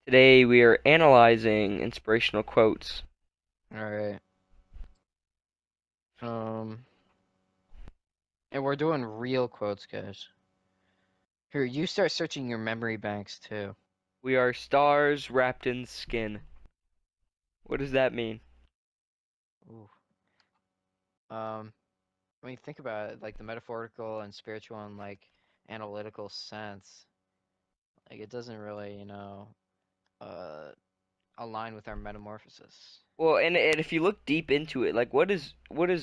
Today we are analyzing inspirational quotes. All right. Um, and we're doing real quotes, guys. Here, you start searching your memory banks too. We are stars wrapped in skin. What does that mean? Ooh. When you think about it, like the metaphorical and spiritual and like analytical sense, like it doesn't really, uh, align with our metamorphosis. Well, and if you look deep into it, like what does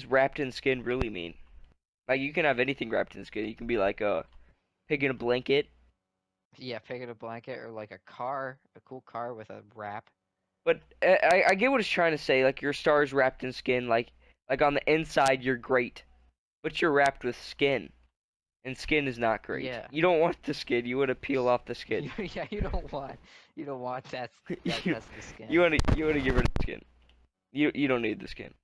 wrapped in skin really mean? Like you can have anything wrapped in skin. You can be like a pig in a blanket. Yeah, picking a blanket or like a car, a cool car with a wrap. But I get what it's trying to say. Like your stars wrapped in skin. Like on the inside you're great, but you're wrapped with skin, and skin is not great. Yeah. You don't want the skin. You want to peel off the skin. Yeah, you don't want You that's the you skin. want to you want to get rid of the skin. You don't need the skin.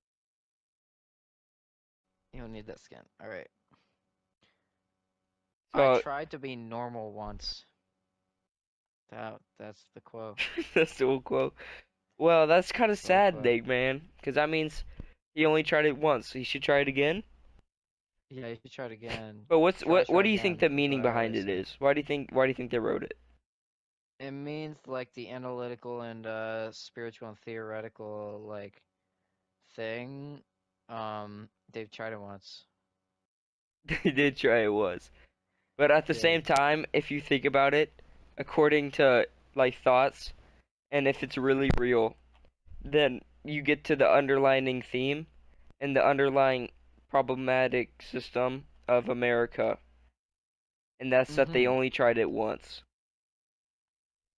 You don't need that skin. All right. I So tried to be normal once. That's the quote. that's the old quote. Well, that's kind of That's the old sad, quote. Nate, man, because that means he only tried it once. He should try it again. Yeah, you should try it again. But what Try do you think again the is what meaning I behind always it say. is? Why do you think they wrote it? It means like the analytical and spiritual and theoretical like thing. They've tried it once. They did try it once. But at the Yeah. same time, if you think about it, according to like thoughts, and if it's really real, then you get to the underlining theme and the underlying problematic system of America, and that's that they Mm-hmm. only tried it once.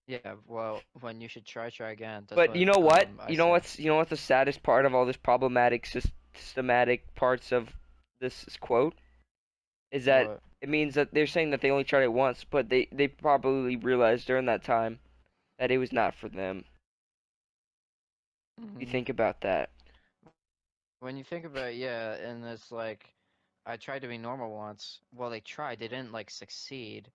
Yeah, well, when you should try again. That's But what you know what? I say. You know what's the saddest part of all this problematic systematic parts of this quote is that What? it means that they're saying that they only tried it once, but they probably realized during that time that it was not for them. You Mm-hmm. think about that. When you think about it, yeah, and it's like I tried to be normal once. Well, they tried, they didn't like succeed.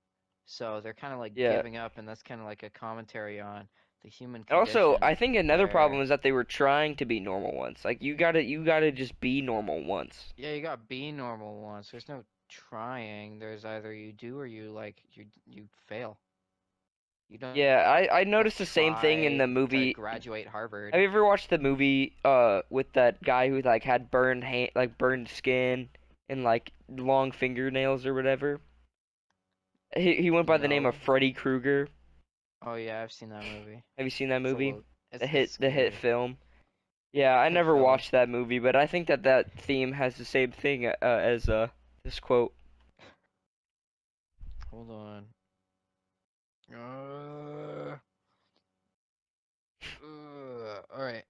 So they're kind of like Yeah. giving up, and that's kind of like a commentary on the human And also, condition I think another problem where, is that they were trying to be normal once. Like you gotta just be normal once. yeah, you gotta be normal once. There's no trying. There's either you do or you fail. You don't Yeah, I noticed the same thing in try the to movie. graduate Have Harvard. you ever watched the movie with that guy who like had burned hand like burned skin and like long fingernails or whatever? He went by the name of No. Freddy Krueger. Oh yeah, I've seen that movie. Have you seen that It's a movie? little, it's The hit scary. film. Yeah, I Hit never film. watched that movie, but I think that that theme has the same thing as this quote. Hold on. Uh, all right.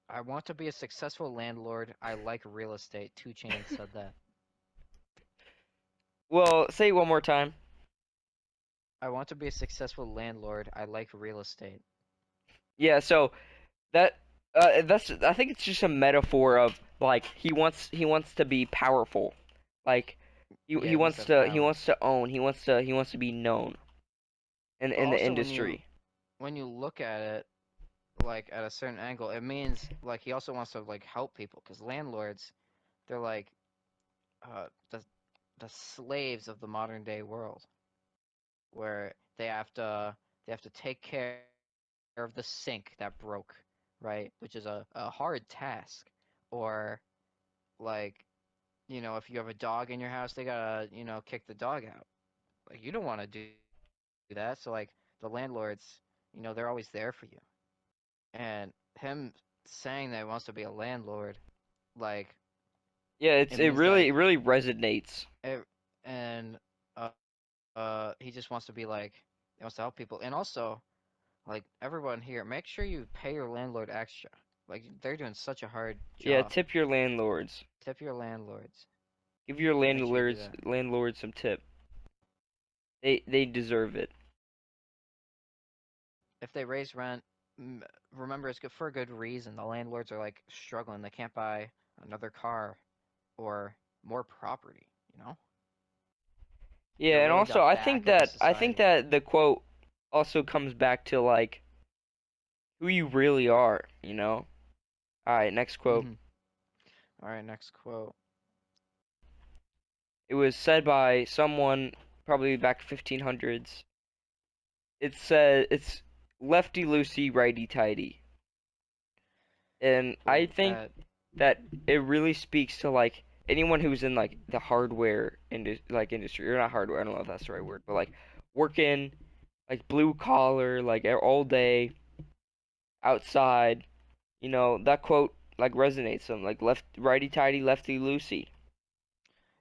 I want to be a successful landlord. I like real estate. 2 Chainz said that. Well, say it one more time. I want to be a successful landlord. I like real estate. Yeah, so that that's I think it's just a metaphor of like he wants to be powerful. Like Yeah, he wants to have power. he wants to be known But in the also industry. when you look at it like at a certain angle, it means like he also wants to like help people because landlords, they're like uh the the slaves of the modern day world where they have to take care of the sink that broke, right? Which is a hard task. Or like, if you have a dog in your house, they gotta, kick the dog out. Like you don't want to do that. So like the landlords, they're always there for you. And him saying that he wants to be a landlord, like Yeah, it means it like really resonates. it, and uh he just wants to be like he wants to help people. And also, like everyone here, make sure you pay your landlord extra. Like they're doing such a hard Yeah, job. tip your landlords. Tip your landlords. Give your Make sure you do that. landlords some tip. They deserve it. If they raise rent, remember it's good for a good reason. The landlords are like struggling. They can't buy another car or more property, you know? They're Yeah, and really the also back of the I think society. that the quote also comes back to like who you really are, you know? All right, next quote. Mm-hmm. All right, next quote. It was said by someone probably back 1500s. It said it's lefty loosey, righty tighty. And I Ooh, think that. that it really speaks to like anyone who's in like the hardware industry, or not hardware, I don't know if that's the right word, but like working like blue collar, like all day outside, that quote like resonates them, like left righty tighty, lefty loosey.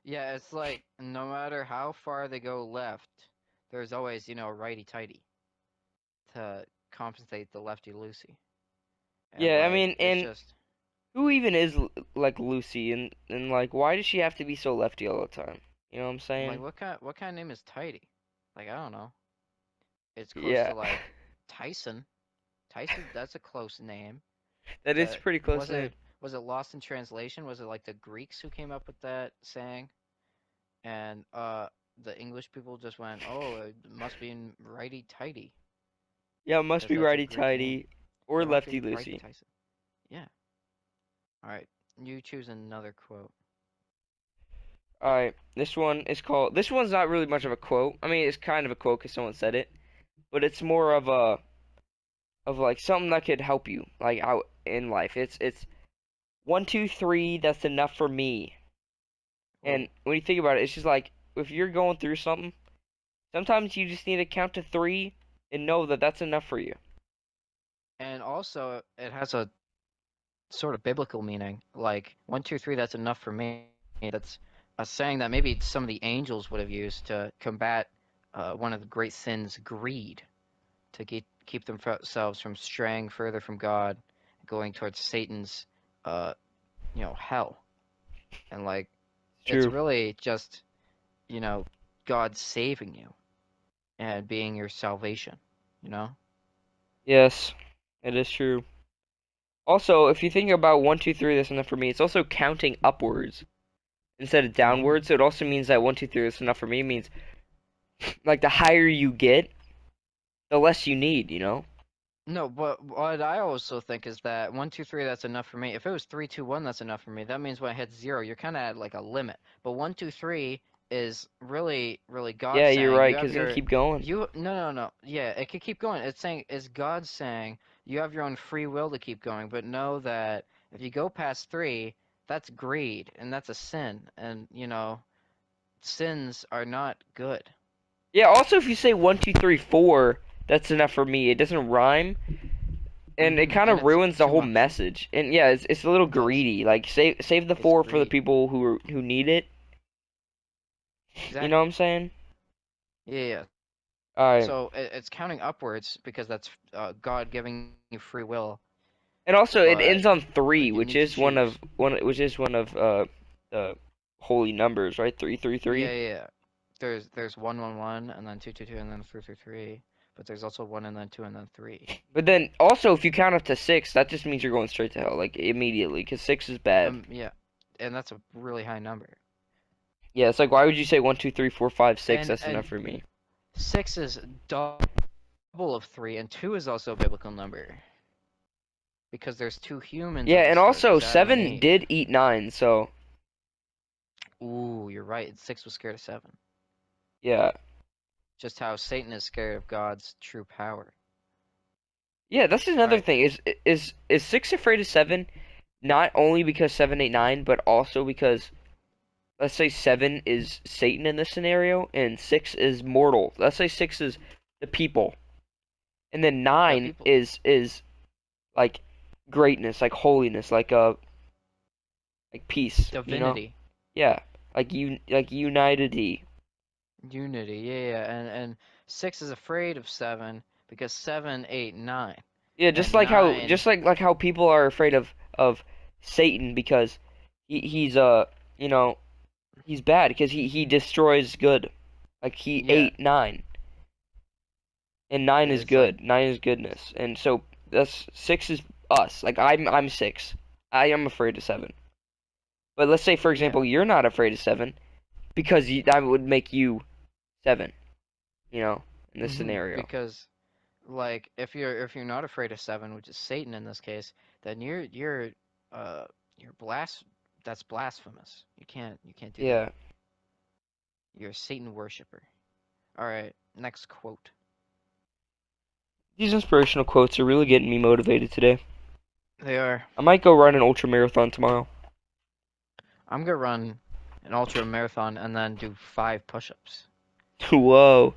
Yeah, it's like no matter how far they go left, there's always, righty tighty to compensate the lefty loosey. And Yeah, I like mean, it's and just who even is like Lucy, and like why does she have to be so lefty all the time? You know what I'm like saying? what kind of name is tidy? Like I don't know. It's close Yeah, to like Tyson. Tyson, that's a close name. that is a The pretty close was name. it was it lost in translation? Was it like the Greeks who came up with that saying? And the English people just went, "Oh, it must be in righty tighty Yeah, it must because be that's a righty Greek name. tighty or It must lefty be righty Lucy. Tyson." Yeah. All right. You choose another quote. All right, this one is called. This one's not really much of a quote. I mean, it's kind of a quote because someone said it, but it's more of like something that could help you like out in life. It's 1, 2, 3. That's enough for me. And Oh. when you think about it, it's just like if you're going through something, sometimes you just need to count to 3 and know that that's enough for you. And also, it has a sort of biblical meaning. Like 1, 2, 3, that's enough for me. That's a saying that maybe some of the angels would have used to combat one of the great sins, greed, to keep themselves from straying further from God, going towards Satan's, uh, hell. And like, It's it's true. really just, you know, God saving you and being your salvation. You know? Yes, it is true. Also, if you think about 1, 2, 3, that's enough for me. It's also counting upwards instead of Hmm. downwards. So it also means that 1, 2, 3, that's enough for me means like the higher you get, the less you need. You know? No, but what I also think is that 1, 2, 3, that's enough for me. If it was 3, 2, 1, that's enough for me. That means when I hit zero, you're kind of at like a limit. But 1, 2, 3 is really, really God Yeah, you're saying right. you have Cause it can your keep going. no, no, no. Yeah, it could keep going. It's God saying you have your own free will to keep going, but know that if you go past three, that's greed and that's a sin, and sins are not good. Yeah. Also, if you say 1, 2, 3, 4, that's enough for me. It doesn't rhyme, and it kind And of it's ruins the too whole much. message. And yeah, it's a little It does. greedy. Like save the It's 4 for the greed. people who need it. You know what Exactly. I'm saying? Yeah, yeah. All right. So it's counting upwards because that's God giving you free will, And also, it but ends on 3, you which need to is one choose. of the holy numbers, right? 3, 3, 3. Yeah, yeah, yeah. There's 1, 1, 1, and then 2, 2, 2, and then 3, 3, 3. But there's also one and then two and then three. But then also, if you count up to 6, that just means you're going straight to hell, like immediately, because 6 is bad. Yeah, and that's a really high number. Yeah, it's like why would you say 1, 2, 3, 4, 5, 6? And That's and enough for me. six is double of three, and two is also a biblical number because there's two humans Yeah, at the and start. also There's Adam and 7 Eve. did eat 9, so Ooh, you're right. Six was scared of seven. yeah, Just how Satan is scared of God's true power. yeah. That's All another right. thing. Is 6 afraid of 7? Not only because 7 ate 9, but also because let's say 7 is Satan in this scenario, and 6 is mortal. Let's say 6 is the people, and then The 9 people. is like greatness, like holiness, like peace. You know? Divinity. Yeah, like unity. Unity. Yeah, yeah. And six is afraid of seven because seven, eight, nine. Yeah, And nine. just like how people are afraid of Satan because he's you know he's bad because he destroys good. Like he Yeah. ate 9. And 9 is It's like. good. 9 is goodness. And so that's 6 is us. Like I'm 6. I am afraid of 7. But let's say for Yeah. example you're not afraid of 7 because that would make you 7, in this scenario. Because like if you're not afraid of seven, which is Satan in this case, then uh you're that's blasphemous. You can't do that. Yeah. You're a Satan worshiper. All right, next quote. These inspirational quotes are really getting me motivated today. They are. I might go run an ultra marathon tomorrow. I'm gonna run an ultra marathon and then do 5 push-ups. Whoa.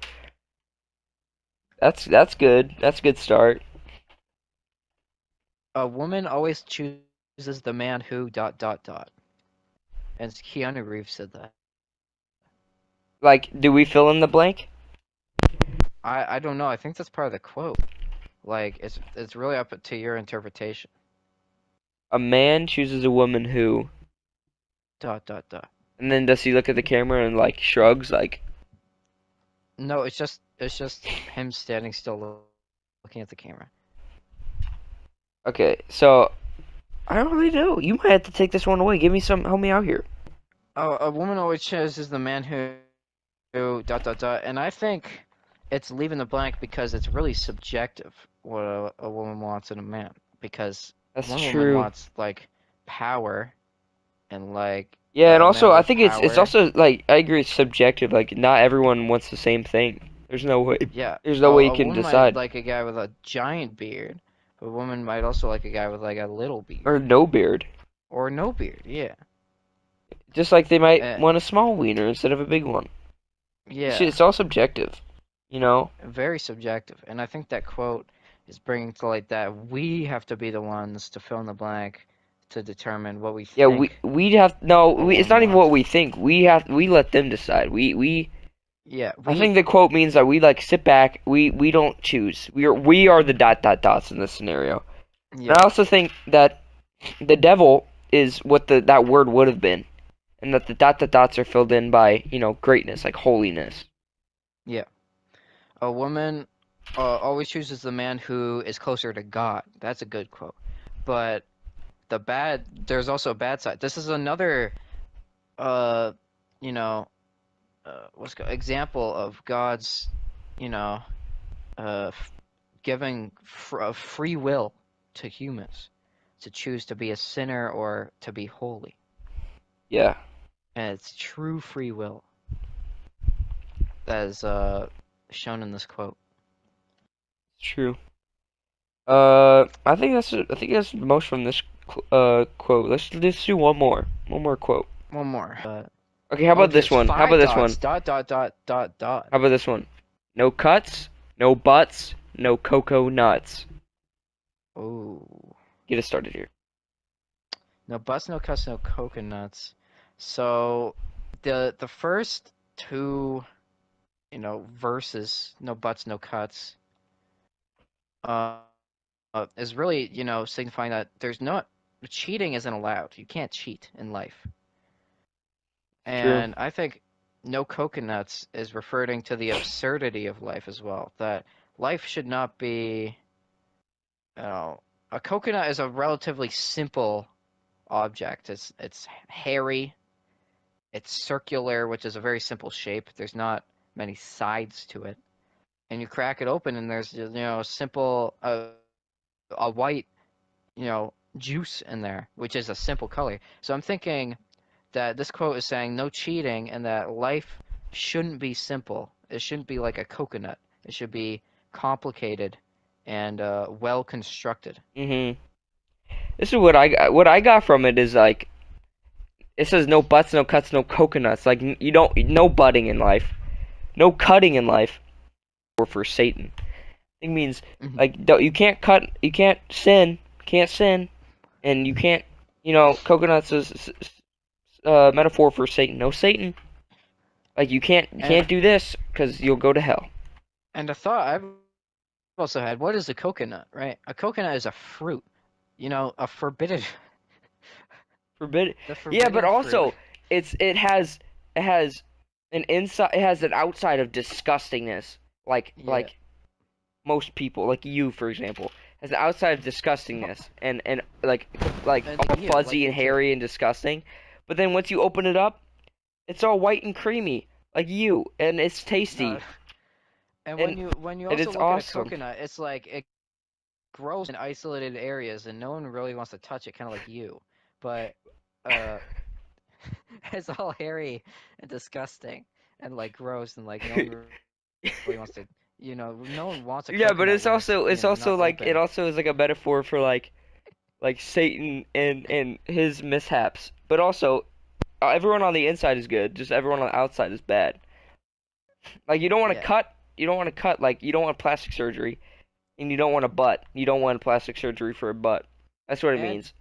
That's good. That's a good start. A woman always chooses the man who dot dot dot. And Keanu Reeves said that. Like, do we fill in the blank? I don't know. I think that's part of the quote. Like it's really up to your interpretation. A man chooses a woman who, Dot dot dot. and then does he look at the camera and like shrugs like, No, it's just him standing still looking at the camera. okay, so I don't really know. You might have to take this one away. Give me some, help me out here. Oh, a woman always chooses the man who dot dot dot, and I think it's leaving the blank because it's really subjective what a woman wants in a man. Because That's one woman true. wants like power and like Yeah, and a man also I with think it's power. also like I agree it's subjective. Like not everyone wants the same thing. There's no way. Yeah, There's a, no way you a can woman might decide. like a guy with a giant beard, but a woman might also like a guy with like a little Or beard no beard. or no beard. Yeah, Just like they might uh, want a small wiener instead of a big one. yeah, It's all subjective, you know? very subjective. And I think that quote is bringing to light that we have to be the ones to fill in the blank to determine what we Yeah, think we have no. a It's woman not even what wants. we think. We let them decide. We. Yeah, I think the quote means that we like sit back. We don't choose. We are the dot dot dots in this scenario. And yeah, I also think that the devil is what that word would have been, and that the dot dot dots are filled in by greatness, like holiness. yeah. A woman always chooses the man who is closer to God. That's a good quote. But there's also a bad side. This is another, uh, you know, example of God's, you know, giving free will to humans to choose to be a sinner or to be holy. Yeah, And it's true free will that is shown in this quote. it's true. I think that's most from this quote. Let's do one more quote. One more. Okay, how Oh, about this there's one? How about five this one? dots. Dot dot dot dot dot. How about this one? No cuts, no butts, no cocoa nuts. Oh, Get us started here. no butts, no cuts, no coconuts. So the first two, verses, no butts, no cuts, uh, is really, signifying that there's not cheating isn't allowed. You can't cheat in life. It's true. And I think no coconuts is referring to the absurdity of life as well. That life should not be, you know, a coconut is a relatively simple object. It's hairy, it's circular, which is a very simple shape. There's not many sides to it. And you crack it open and there's a simple a white, juice in there, which is a simple color. So I'm thinking that this quote is saying no cheating and that life shouldn't be simple. It shouldn't be like a coconut. It should be complicated and well constructed. Mhm. This is what I got from it is like it says no butts, no cuts, no coconuts. Like you don't no butting in life, no cutting in life, or for Satan. It means Hmm. like you can't cut, you can't sin, and you can't coconuts is metaphor for Satan. No Satan. Like you can't And do this because you'll go to hell. a thought I've also had, what is a coconut, right? A coconut is a fruit, a forbidden Forbidden. the Yeah, but forbidden fruit. also it has an inside, it has an outside of disgustingness. Like Yeah. like most people, like you for example, has an outside of disgustingness and like And all you, like fuzzy and you too. hairy and disgusting. But then once you open it up, it's all white and creamy, like you, and it's No. tasty. And and when you and also it's look at a awesome. coconut, it's like it grows in isolated areas and no one really wants to touch it, kind of like you. But uh, it's all hairy and disgusting and like gross and like no one really wants to, no one wants a Yeah, but coconut when it's, it's also not like it open. also is like a metaphor for like Satan and his mishaps. But also everyone on the inside is good, just everyone on the outside is bad. Like Yeah. you don't want to cut like you don't want plastic surgery and you don't want a butt. You don't want plastic surgery for a butt. That's what it And means.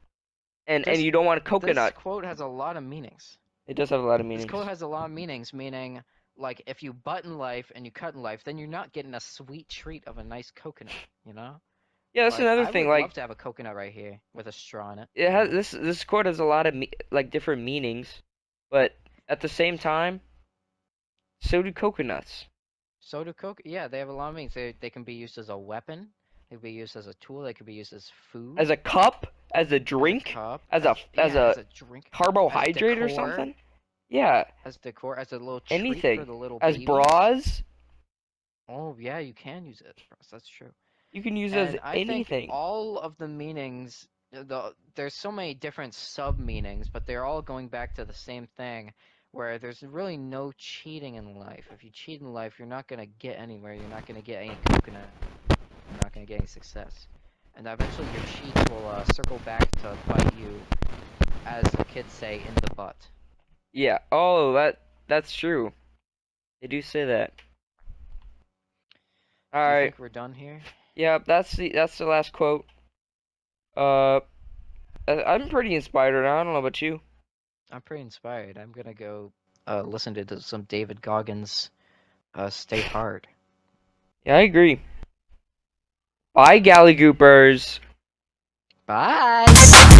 And this you don't want a this coconut. quote has a lot of meanings. It does have a lot of This quote meanings. has a lot of meanings, meaning like if you butt in life and you cut in life, then you're not getting a sweet treat of a nice coconut, you know? Yeah, that's Like another I thing. would love Like to have a coconut right here with a straw in it, it you has know? this quote has a lot of like different meanings, but at the same time, so do coconuts. So do coke. Yeah, they have a lot of meanings. They can be used as a weapon. They can be used as a tool. They can be used as As food, a cup, as a as a drink, cup, as yeah, a as a drink, as carbohydrate or decor, something. Yeah, as a little treat for anything. the little As babies. bras, Oh yeah, you can use it. That's true. you can use it as And I think anything. all of the meanings, there's so many different sub meanings, but they're all going back to the same thing, where there's really no cheating in life. If you cheat in life, you're not gonna get anywhere. You're not gonna get any coconut. You're not gonna get any success. And eventually, your cheats will circle back to bite you, as the kids say, in the butt. Yeah. Oh, that's true. They do say that. All Do you right. think we're done here? Yeah, that's the last quote. Uh, I'm pretty inspired now. I don't know about you. I'm pretty inspired. I'm gonna go listen to some David Goggins. Stay hard. Yeah, I agree. Bye, Galley Goopers. Bye.